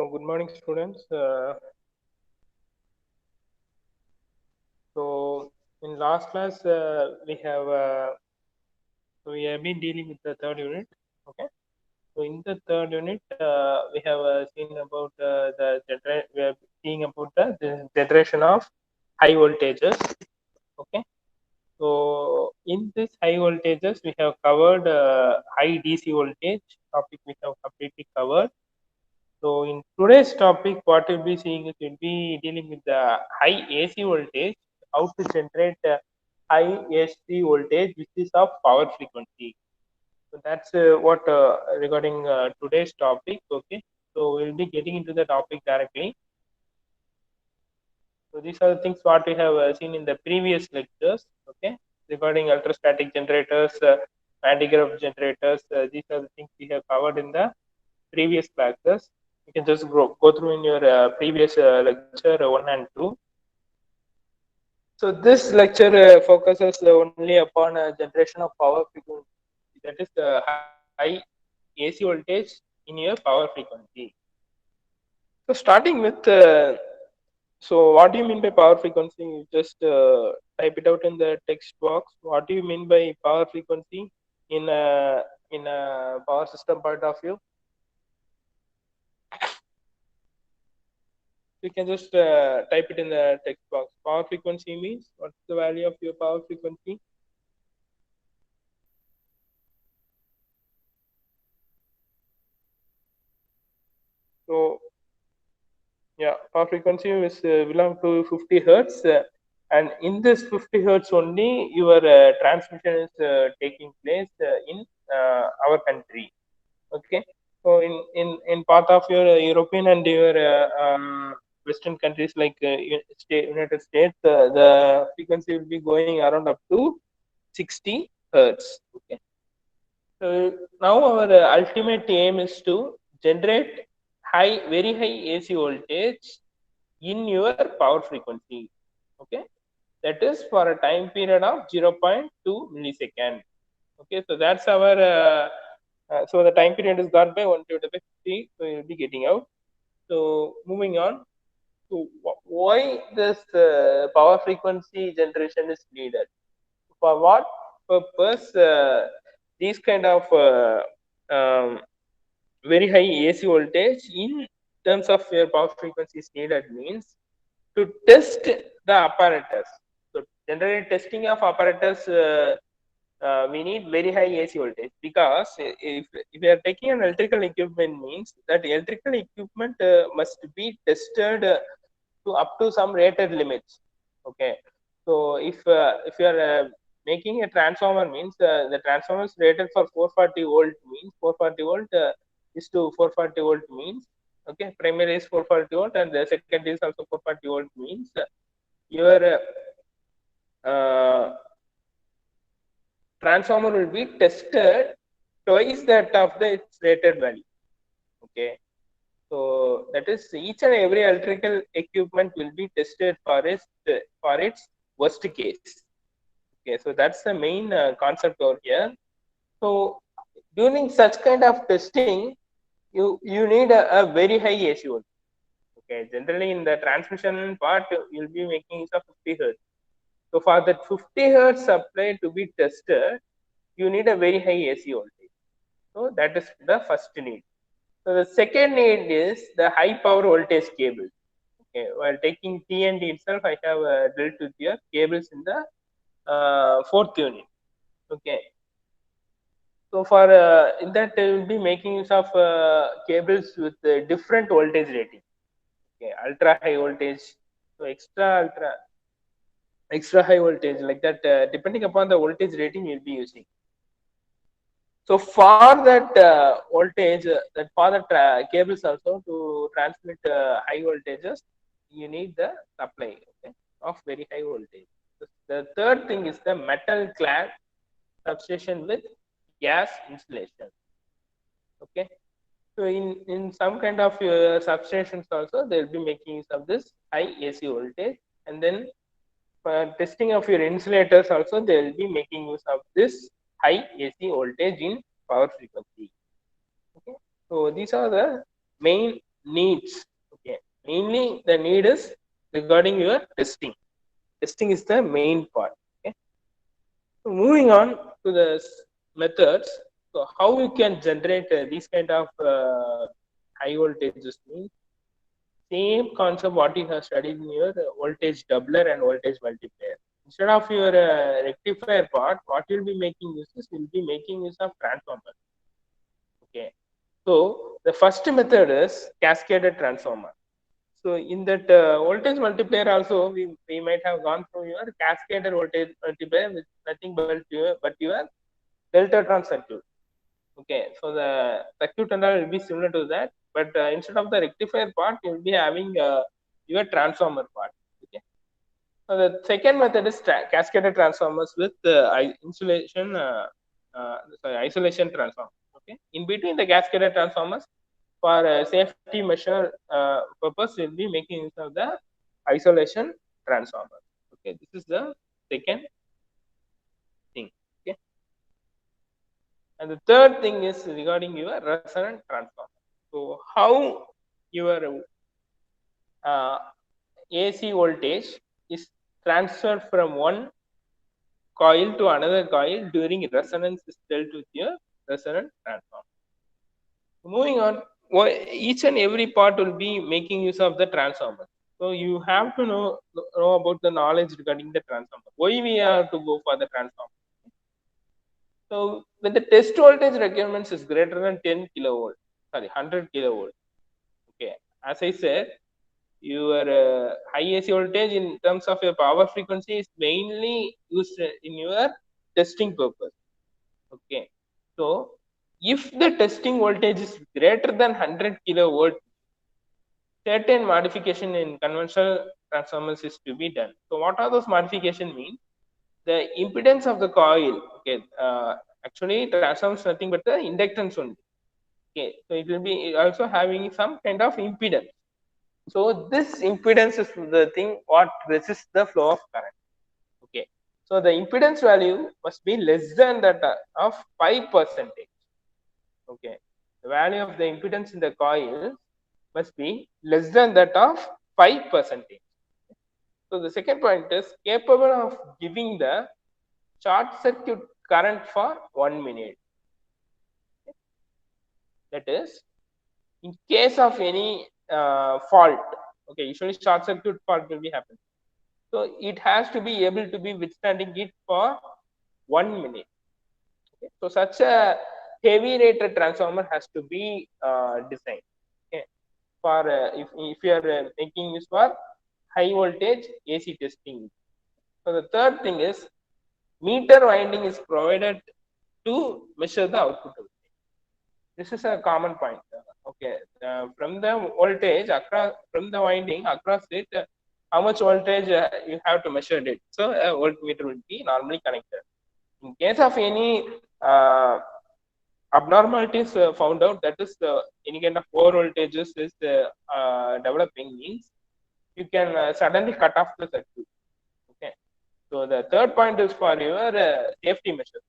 So good morning, students. So in last class, we have been dealing with the third unit. Okay. So in the third unit, we have seen about we are seeing about the generation of high voltages. Okay. So in this high voltages, we have covered high DC voltage topic. We have completely covered. So in today's topic, what we'll be seeing is we'll be dealing with the high AC voltage, how to generate high AC voltage, which is of power frequency. So that's what regarding today's topic. Okay, so we'll be getting into the topic directly. So these are the things what we have seen in the previous lectures. Okay, regarding electrostatic generators, anti-gravity generators. These are the things we have covered in the previous classes. You can just go through in your previous lecture 1 and 2. So this lecture focuses only upon generation of power frequency, that is the high AC voltage in your power frequency. So starting with so what do you mean by power frequency? You just type it out in the text box. What do you mean by power frequency in a power system point of view? You can just type it in the text box. Power frequency means what's the value of your power frequency? So yeah, power frequency is belong to 50 hertz, and in this 50 hertz only your transmission is taking place in our country. Okay, so in part of your European and your Western countries like United States, the frequency will be going around up to 60 hertz. Okay. Now our ultimate aim is to generate very high AC voltage in your power frequency. Okay, that is for a time period of 0.2 millisecond. Okay, so that's our so the time period is got by 1 divided by 50, so you'll be getting out. So moving on, so why this power frequency generation is needed? For what purpose these kind of very high AC voltage in terms of your power frequency is needed means to test the apparatus. So generally testing of apparatus, we need very high AC voltage, because if we are taking an electrical equipment means that electrical equipment must be tested to up to some rated limits. Okay, so if you are making a transformer means the transformer is rated for 440 volt means 440 volt is to 440 volt means, okay, primary is 440 volt and the second is also 440 volt means your uh, transformer will be tested twice that of the its rated value. Okay, so that is each and every electrical equipment will be tested for its worst case. Okay, so that's the main concept over here. So during such kind of testing, you need a very high AC voltage. Okay, generally in the transmission part, you'll be making use of 50 hertz. So for that 50 hertz supply to be tested, you need a very high AC voltage. So that is the first need. So the second need is the high power voltage cable. Okay, while taking T&D itself, I have dealt with your cables in the fourth unit. Okay, so for in that we will be making use of cables with different voltage rating. Okay, ultra high voltage, so extra high voltage, like that, depending upon the voltage rating you'll be using. So for that voltage, that for the cables also to transmit high voltages, you need the supply, okay, of very high voltage. The third thing is the metal clad substation with gas insulation. Okay, so in some kind of substations also they'll be making use of this high AC voltage, and then for testing of your insulators also they will be making use of this high AC voltage in power frequency. Okay, so these are the main needs. Okay, mainly the need is regarding your testing. Testing is the main part. Okay, so moving on to the methods. So how you can generate these kind of high voltages means same concept what you have studied in your voltage doubler and voltage multiplier. Instead of your rectifier part, what you'll be making use is will be making use of transformer. Okay, so the first method is cascaded transformer. So in that voltage multiplier also, we might have gone through your cascaded voltage multiplier with nothing but your delta-tron circuit. Okay, so the circuit and all will be similar to that, but instead of the rectifier part, you will be having your transformer part. Okay, so the second method is cascaded transformers with insulation, sorry, isolation transformer. Okay, in between the cascaded transformers, for safety measure purpose, we'll be making use of the isolation transformer. Okay, this is the second thing. Okay, and the third thing is regarding your resonant transformer. So how your AC voltage is transferred from one coil to another coil during resonance is dealt with your resonant transformer. Moving on, each and every part will be making use of the transformer. So you have to know about the knowledge regarding the transformer. Why we have to go for the transformer? So when the test voltage requirements is greater than 10 kilovolt, sorry, 100 kilovolt. Okay, as I said, your high AC voltage in terms of your power frequency is mainly used in your testing purpose. Okay, so if the testing voltage is greater than 100 kilovolt, certain modification in conventional transformers is to be done. So what are those modification mean? The impedance of the coil. Okay, actually transformers nothing but the inductance only. Okay, so it will be also having some kind of impedance. So this impedance is the thing what resists the flow of current. Okay, so the impedance value must be less than that of 5%. Okay, the value of the impedance in the coil must be less than that of 5%. So the second point is capable of giving the short circuit current for 1 minute. That is, in case of any fault, okay, usually short circuit fault will be happening. So it has to be able to be withstanding it for 1 minute. Okay? So such a heavy rated transformer has to be designed. Okay? For if you are making use for high voltage AC testing. So the third thing is meter winding is provided to measure the output. This is a common point. Okay, from the voltage across from the winding across it, how much voltage you have to measure it. So a voltmeter will be normally connected. In case of any abnormalities found out, that is any kind of over voltages is developing means you can suddenly cut off the circuit. Okay, so the third point is for your safety measure.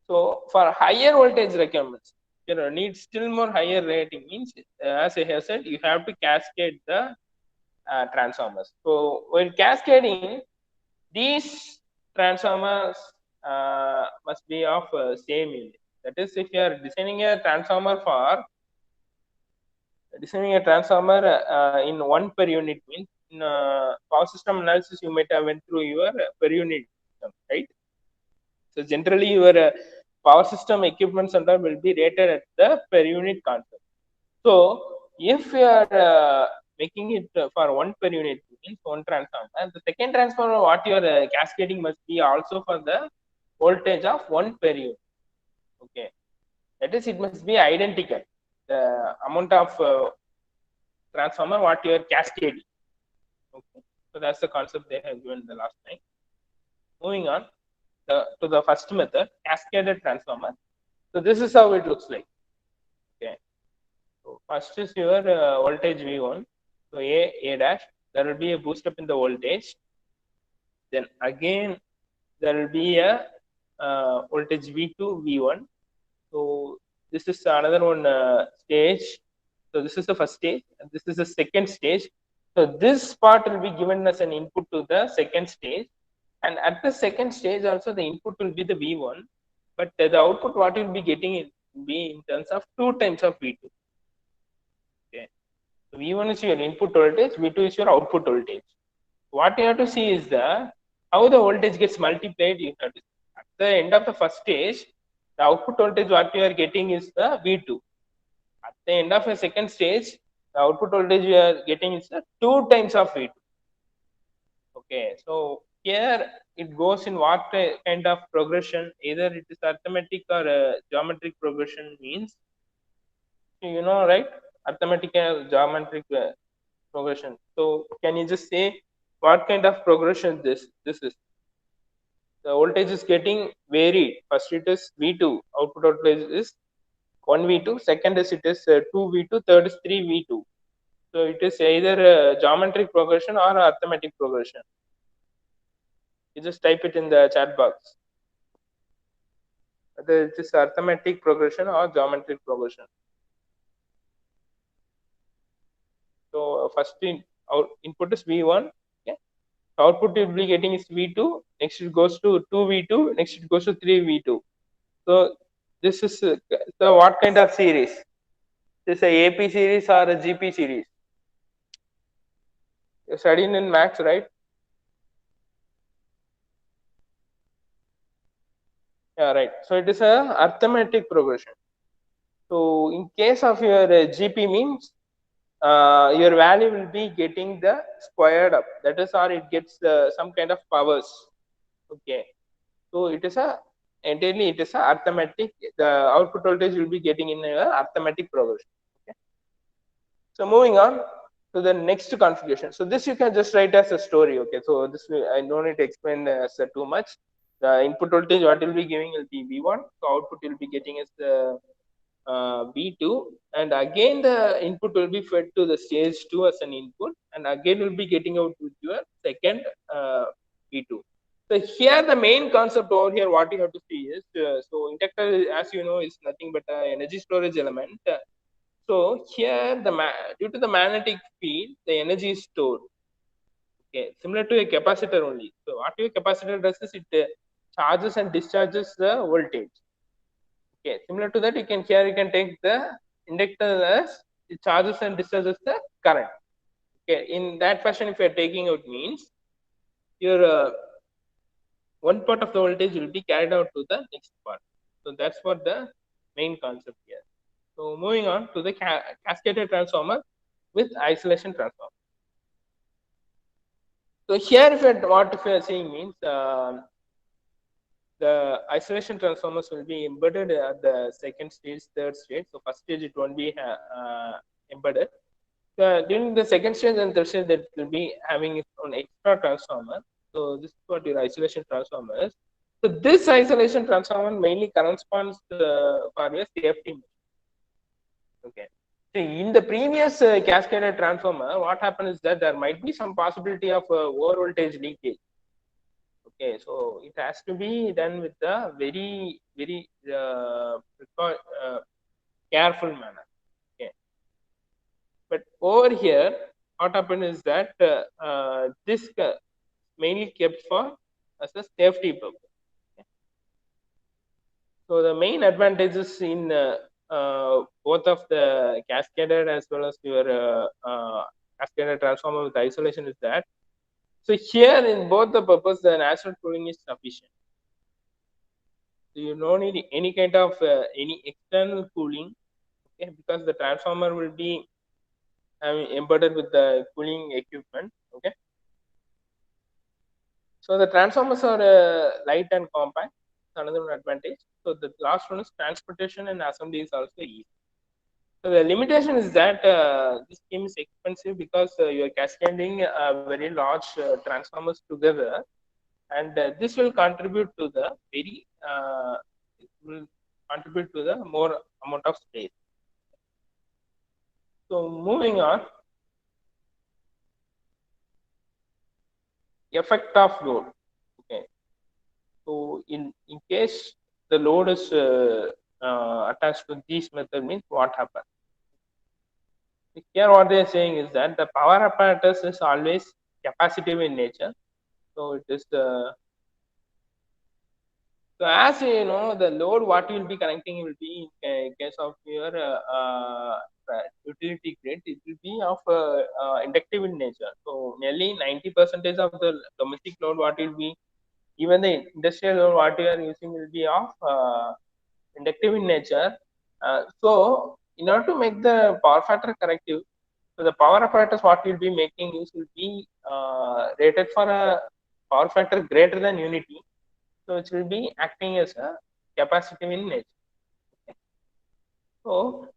So for higher voltage requirements, you know, need still more higher rating means, as I have said, you have to cascade the transformers. So when cascading, these transformers must be of same unit. That is, if you are designing a transformer in one per unit means in power system analysis you might have went through your per unit system, right? So generally your power system equipments and all will be rated at the per unit concept. So if you are making it for one per unit means one transformer, and the second transformer what you are cascading must be also for the voltage of one per unit. Okay, that is, it must be identical. The amount of transformer what you are cascading. Okay, so that's the concept they have given the last time. Moving on to the first method, cascaded transformer. So this is how it looks like. Okay, so first is your voltage V1. So A dash, there will be a boost up in the voltage. Then again there will be a voltage V2 V1. So This is another one stage. So this is the first stage, and this is the second stage. So this part will be given as an input to the second stage, and at the second stage also the input will be the V1, but the output what you will be getting will be in terms of 2 times of V2. Okay, so V1 is your input voltage, V2 is your output voltage. What you have to see is the how the voltage gets multiplied. You have to at the end of the first stage, the output voltage what you are getting is the V2. At the end of a second stage, the output voltage you are getting is the 2 times of V2. Okay, so here it goes in what kind of progression? Either it is arithmetic or geometric progression means, you know, right? Arithmetic and geometric progression. So can you just say what kind of progression this is? The voltage is getting varied. First it is V2, output voltage is 1V2, second is it is 2V2, third is 3V2. So it is either a geometric progression or arithmetic progression. You just type it in the chat box. Whether it is arithmetic progression or geometric progression. So first our input is V1. Okay. Output you will be getting is V2. Next it goes to 2V2. Next it goes to 3V2. So this is the what kind of series? This is a AP series or a GP series? You're studying in maths, right? Yeah, right. So it is a arithmetic progression. So in case of your GP means your value will be getting the squared up. That is, or it gets some kind of powers. Okay. So it is a entirely it is a arithmetic. The output voltage will be getting in a arithmetic progression. Okay. So moving on to the next configuration. So this you can just write as a story. Okay. So this I don't need to explain too much. The input voltage what will be giving will be V1. So output will be getting as the V2, and again the input will be fed to the stage 2 as an input, and again will be getting out with your second V2. So here the main concept over here what you have to see is so inductor, as you know, is nothing but an energy storage element. So here due to the magnetic field the energy is stored. Okay, similar to a capacitor only. So what your capacitor does is it charges and discharges the voltage. Okay, similar to that, you can take the inductor as it charges and discharges the current. Okay, in that fashion, if you are taking out means your one part of the voltage will be carried out to the next part. So that's what the main concept here. So moving on to the cascaded transformer with isolation transformer. So here, if you are seeing means the isolation transformers will be embedded at the second stage, third stage. So first stage it won't be embedded. During the second stage and third stage, that will be having its own extra transformer. So this is what your isolation transformer is. So this isolation transformer mainly corresponds for your safety. Okay. See, in the previous cascaded transformer, what happens is that there might be some possibility of over voltage leakage. Okay, so it has to be done with a very careful manner. Okay, but over here, what happened is that this mainly kept for as a safety purpose. Okay. So the main advantages in both of the cascaded as well as your cascaded transformer with isolation is that so here in both the purpose the natural cooling is sufficient. So you don't need any kind of any external cooling, okay, because the transformer will be embedded with the cooling equipment. Okay, so the transformers are light and compact. Another one advantage. So the last one is transportation and assembly is also easy. So the limitation is that this scheme is expensive because you are cascading very large transformers together, and this will contribute to the will contribute to the more amount of space. So moving on, effect of load. Okay, so in case the load is attached to this method means what happens. Here what they are saying is that the power apparatus is always capacitive in nature. So it is the so as you know, the load what you will be connecting will be in case of your utility grid, it will be of inductive in nature. So nearly 90% of the domestic load what will be, even the industrial load what you are using will be of inductive in nature. So in order to make the power factor corrective, so the power apparatus what we'll be making use will be rated for a power factor greater than unity. So it will be acting as a capacitive in nature. Okay. So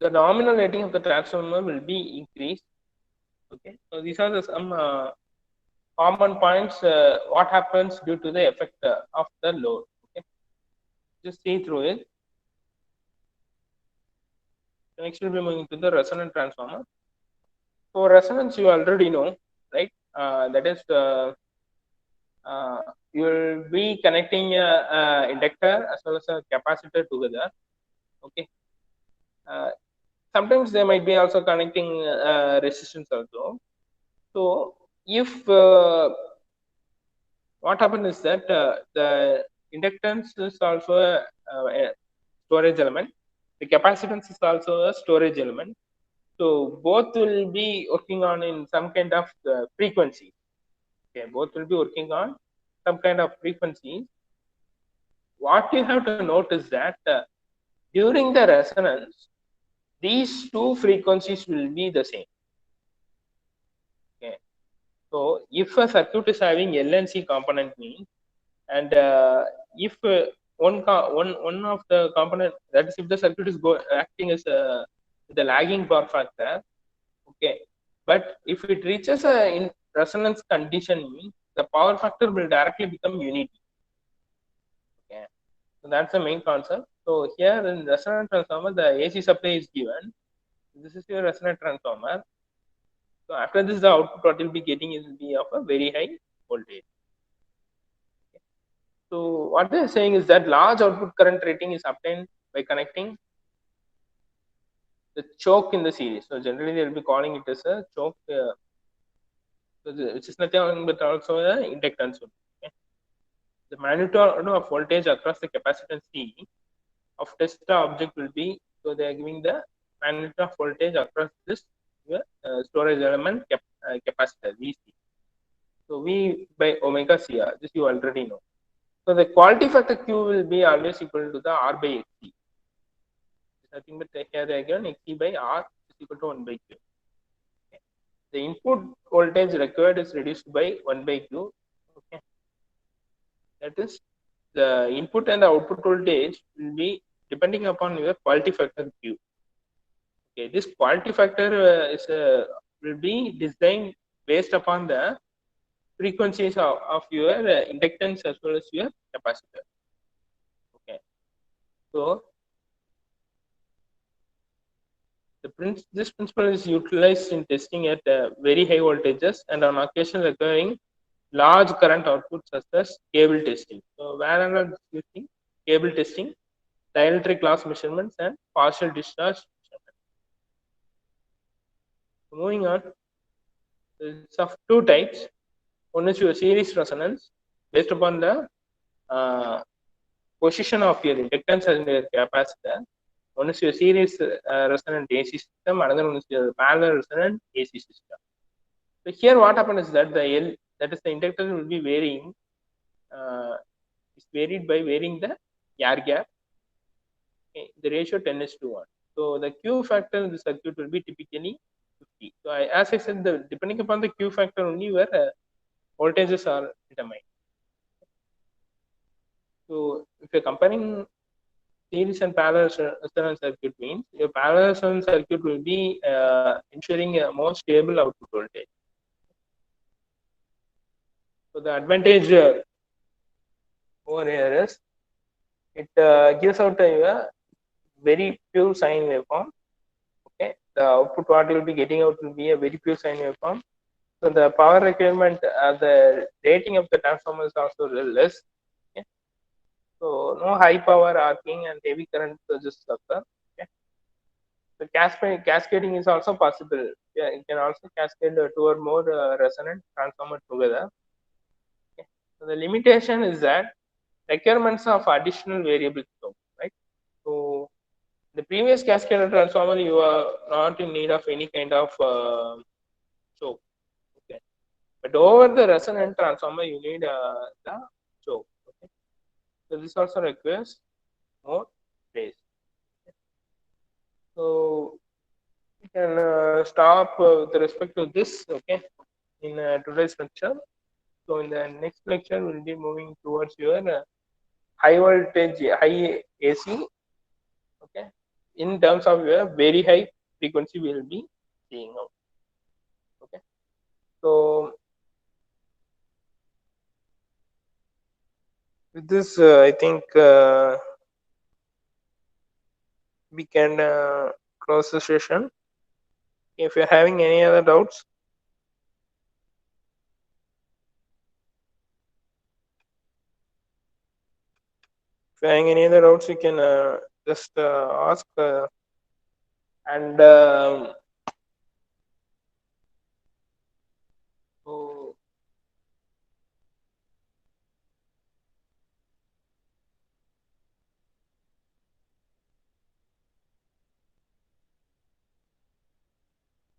the nominal rating of the transformer will be increased. Okay. So these are the some common points. What happens due to the effect of the load. Okay. Just see through it. Next we'll be moving to the resonant transformer. So resonance you already know, right? That is you will be connecting a inductor as well as a capacitor together. Okay. Sometimes they might be also connecting resistance also. So if what happens is that the inductance is also a storage element, the capacitance is also a storage element. So both will be working on in some kind of frequency. Okay, both will be working on some kind of frequency. What you have to note is that during the resonance, these two frequencies will be the same. Okay, so if a circuit is having L and C component means, and if one of the component, that is if the circuit is acting as the lagging power factor, okay, but if it reaches a in resonance condition means the power factor will directly become unity. Okay, so that's the main concept. So here in resonant transformer, the AC supply is given. This is your resonant transformer. So after this, the output what you'll be getting is will be of a very high voltage. Okay. So what they're saying is that large output current rating is obtained by connecting the choke in the series. So generally they'll be calling it as a choke, which is nothing but also an inductance. Okay. The magnitude of voltage across the capacitance C of test object will be, so they are giving the magnitude of voltage across this storage element capacitor VC. So V by omega CR, this you already know. So the quality factor Q will be always equal to the R by XC. Nothing but here again XC by R is equal to 1 by Q. Okay. The input voltage required is reduced by 1 by Q. Okay. That is the input and the output voltage will be depending upon your quality factor Q. Okay, this quality factor will be designed based upon the frequencies of your inductance as well as your capacitor. Okay, so this principle is utilized in testing at very high voltages and on occasion requiring large current outputs such as cable testing. So where are using cable testing, dielectric loss measurements, and partial discharge measurements. Moving on, it's of two types. One is your series resonance based upon the position of your inductance and your capacitor. One is your series resonant AC system, another one is your parallel resonant AC system. So here what happens is that the L, that is the inductor will be varying, is varied by varying the air gap. Okay, the ratio 10:1. So the Q factor in the circuit will be typically 50. So as I said, depending upon the Q factor only where voltages are determined. So if you're comparing series and parallel resonant circuit means your parallel resonant circuit will be ensuring a more stable output voltage. So the advantage over here is it gives out a very pure sine waveform. Okay, the output what you will be getting out will be a very pure sine waveform. So the power requirement, the rating of the transformer is also less. Okay. So no high power arcing and heavy current surges occur. Okay. So cascading is also possible. Yeah, you can also cascade two or more resonant transformer together. Okay. So the limitation is that requirements of additional variable scope, right? So the previous cascader transformer, you are not in need of any kind of choke. Okay. But over the resonant transformer, you need the choke. Okay. So this also requires more space. So we can stop with respect to this. Okay, in today's lecture. So in the next lecture, we'll be moving towards your high voltage, high AC. Okay, in terms of your very high frequency, we'll be seeing out. Okay, so with this, I think we can close the session. If you're having any other doubts, if you're having any other doubts, you can just ask. And